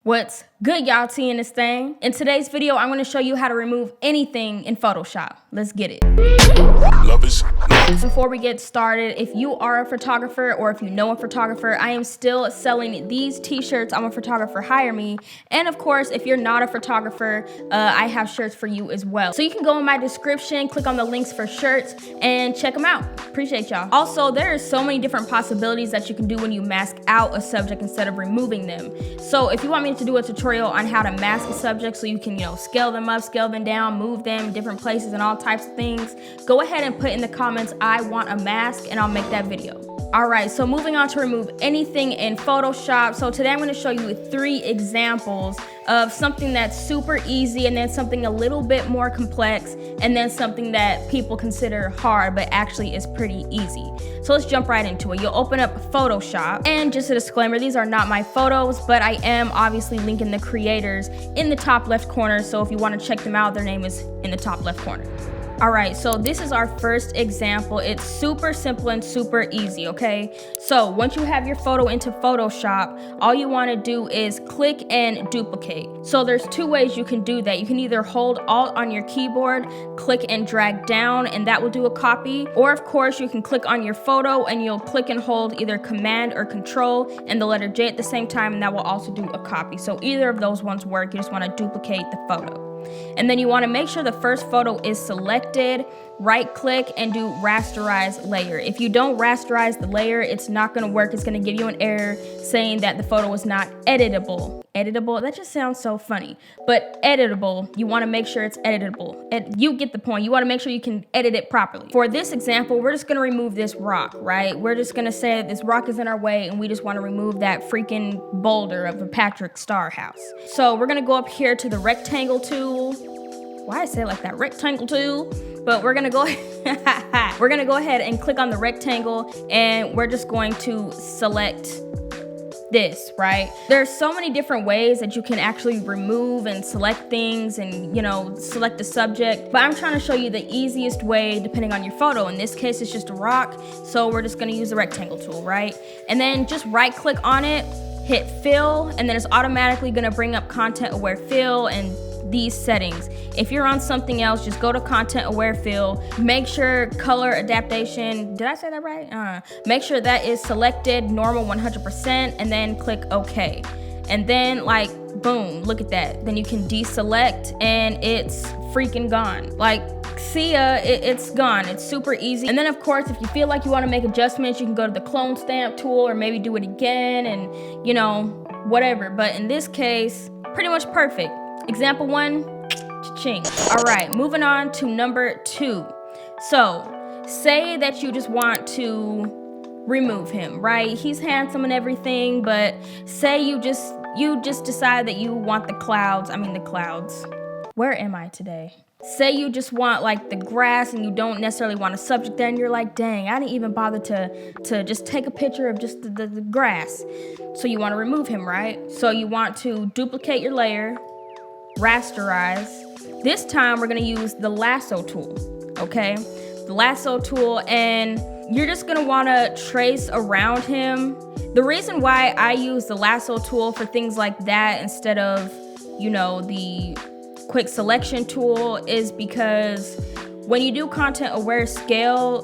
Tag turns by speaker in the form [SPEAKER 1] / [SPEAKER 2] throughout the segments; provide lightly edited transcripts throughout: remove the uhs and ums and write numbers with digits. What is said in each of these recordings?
[SPEAKER 1] What's good, y'all? T in this thing. In today's video, I'm going to show you how to remove anything in Photoshop. Let's get it. Before we get started, if you are a photographer or if you know a photographer, I am still selling these t-shirts. I'm a photographer, hire me. And of course, if you're not a photographer, I have shirts for you as well. So you can go in my description, click on the links for shirts and check them out. Appreciate y'all. Also, there are so many different possibilities that you can do when you mask out a subject instead of removing them. So if you want me to do a tutorial on how to mask a subject so you can, scale them up, scale them down, move them different places and all types of things, go ahead and put in the comments, I want a mask, and I'll make that video. Alright, so moving on to remove anything in Photoshop. So today I'm going to show you 3 examples of something that's super easy, and then something a little bit more complex, and then something that people consider hard but actually is pretty easy. So let's jump right into it. You'll open up Photoshop, and just a disclaimer, these are not my photos, but I am obviously linking the creators in the top left corner, so if you want to check them out, their name is in the top left corner. Alright, so this is our first example. It's super simple and super easy, okay? So once you have your photo into Photoshop, all you want to do is click and duplicate. So there's 2 ways you can do that. You can either hold Alt on your keyboard, click and drag down, and that will do a copy. Or of course, you can click on your photo and you'll click and hold either Command or Control and the letter J at the same time, and that will also do a copy. So either of those ones work. You just want to duplicate the photo. And then you want to make sure the first photo is selected, right click and do rasterize layer. If you don't rasterize the layer, it's not going to work. It's going to give you an error saying that the photo is not editable. Editable, that just sounds so funny. But editable, you want to make sure it's editable. You get the point. You want to make sure you can edit it properly. For this example, we're just going to remove this rock, right? We're just going to say that this rock is in our way and we just want to remove that freaking boulder of a Patrick Star house. So we're going to go up here to the rectangle tool. Why I say it like that? Rectangle tool. But we're gonna go we're gonna go ahead and click on the rectangle, and we're just going to select this, right? There's so many different ways that you can actually remove and select things and, select the subject, but I'm trying to show you the easiest way depending on your photo. In this case, it's just a rock, so we're just gonna use the rectangle tool, right? And then just right click on it, hit fill, and then it's automatically gonna bring up content aware fill and these settings. If you're on something else, just go to content aware fill, make sure color adaptation, did I say that right? Make sure that is selected, normal 100%, and then click OK. And then boom, look at that. Then you can deselect and it's freaking gone. See ya, it's gone. It's super easy. And then of course, if you feel like you want to make adjustments, you can go to the clone stamp tool or maybe do it again and whatever. But in this case, pretty much perfect. Example 1, cha-ching. All right, moving on to number 2. So say that you just want to remove him, right? He's handsome and everything, but say you just decide that you want the clouds. Where am I today? Say you just want the grass and you don't necessarily want a subject there, and you're like, dang, I didn't even bother to just take a picture of just the grass. So you want to remove him, right? So you want to duplicate your layer, rasterize. This time we're going to use the lasso tool, okay? The lasso tool, and you're just going to want to trace around him. The reason why I use the lasso tool for things like that instead of, the quick selection tool is because when you do content aware scale,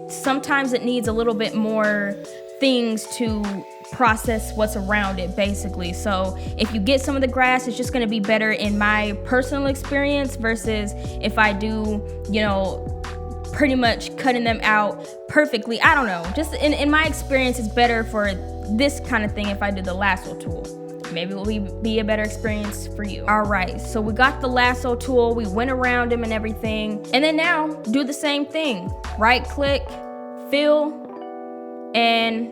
[SPEAKER 1] sometimes it needs a little bit more things to process what's around it, basically. So if you get some of the grass, it's just going to be better in my personal experience versus if I do, pretty much cutting them out perfectly. I don't know. Just in my experience, it's better for this kind of thing if I do the lasso tool. Maybe it will be a better experience for you. All right, so we got the lasso tool. We went around him and everything. And then now do the same thing. Right click, fill, and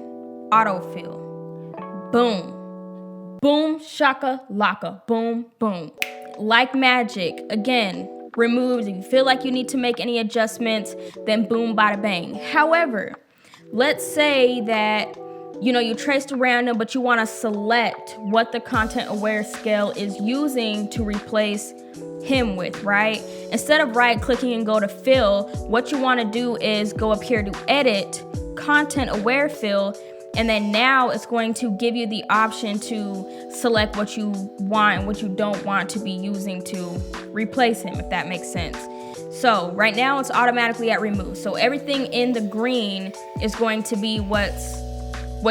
[SPEAKER 1] autofill. Boom. Boom, shaka, laka. Boom, boom. Like magic. Again, removed. If you feel like you need to make any adjustments, then boom, bada bang. However, let's say that you traced around them, but you want to select what the content aware scale is using to replace him with, right? Instead of right clicking and go to fill, what you want to do is go up here to edit, content aware fill, And then now it's going to give you the option to select what you want and what you don't want to be using to replace him, if that makes sense. So right now it's automatically at remove. So everything in the green is going to be what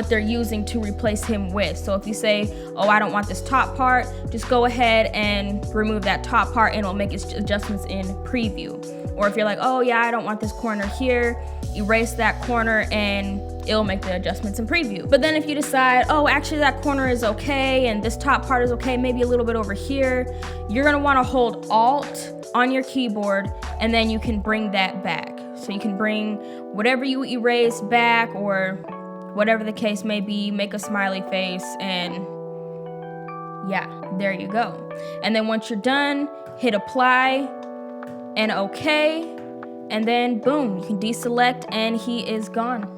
[SPEAKER 1] they're using to replace him with. So if you say, oh, I don't want this top part, just go ahead and remove that top part and it'll make its adjustments in preview. Or if you're like, oh yeah, I don't want this corner here, erase that corner and it'll make the adjustments in preview. But then if you decide, oh, actually that corner is okay and this top part is okay, maybe a little bit over here, you're gonna wanna hold Alt on your keyboard and then you can bring that back. So you can bring whatever you erased back or whatever the case may be, make a smiley face, and yeah, there you go. And then once you're done, hit apply and okay, and then boom, you can deselect and he is gone.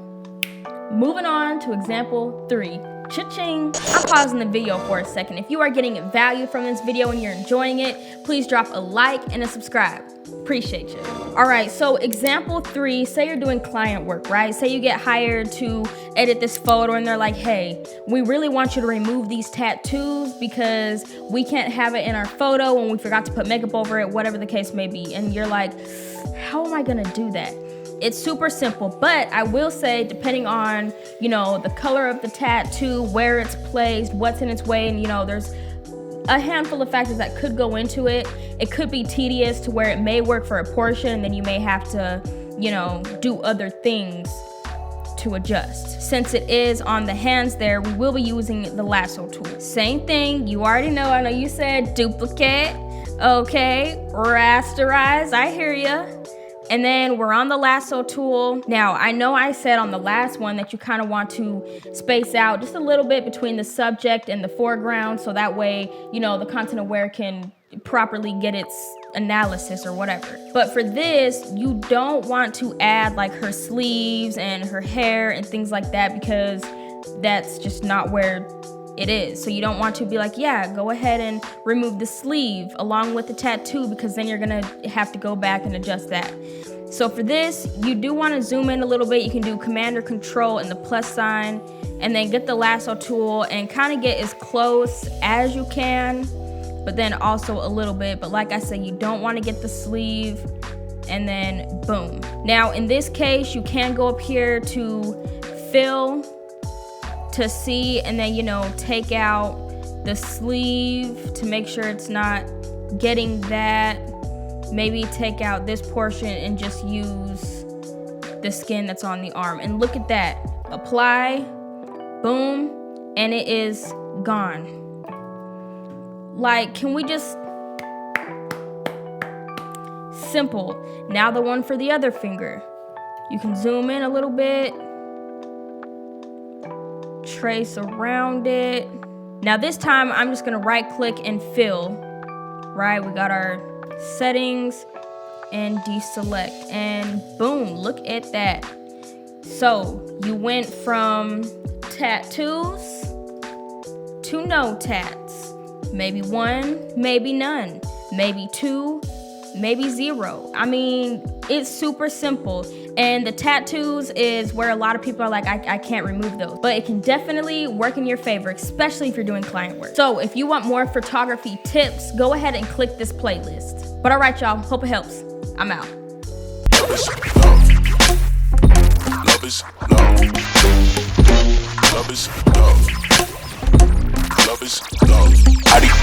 [SPEAKER 1] Moving on to example 3. Cha-ching! I'm pausing the video for a second. If you are getting value from this video and you're enjoying it, please drop a like and a subscribe. Appreciate you. All right, so example 3, say you're doing client work, right? Say you get hired to edit this photo and they're like, hey, we really want you to remove these tattoos because we can't have it in our photo and we forgot to put makeup over it, whatever the case may be. And you're like, how am I gonna do that? It's super simple, but I will say, depending on, the color of the tattoo, where it's placed, what's in its way, and there's a handful of factors that could go into it. It could be tedious to where it may work for a portion and then you may have to, do other things to adjust. Since it is on the hands there, we will be using the lasso tool. Same thing, you already know, I know you said duplicate, okay, rasterize, I hear ya. And then we're on the lasso tool. Now, I know I said on the last one that you kind of want to space out just a little bit between the subject and the foreground, so that way, the content aware can properly get its analysis or whatever. But for this, you don't want to add like her sleeves and her hair and things like that because that's just not where it is. So you don't want to be like, yeah, go ahead and remove the sleeve along with the tattoo because then you're gonna have to go back and adjust that. So for this, you do want to zoom in a little bit. You can do Command or Control and the plus sign and then get the lasso tool and kind of get as close as you can, but then also a little bit. But like I said, you don't want to get the sleeve and then boom. Now in this case, you can go up here to fill to see and then take out the sleeve to make sure it's not getting that. Maybe take out this portion and just use the skin that's on the arm. And look at that. Apply, boom, and it is gone. Like, can we just... Simple. Now the one for the other finger. You can zoom in a little bit. Trace around it. Now this time I'm just gonna right click and fill. Right, we got our settings and deselect and boom, look at that. So you went from tattoos to no tats. Maybe 1, maybe none, maybe 2, maybe 0. I mean, it's super simple. And the tattoos is where a lot of people are like, I can't remove those. But it can definitely work in your favor, especially if you're doing client work. So if you want more photography tips, go ahead and click this playlist. But all right, y'all, hope it helps. I'm out.
[SPEAKER 2] Love is love. Love is love. Love is love. Love is love.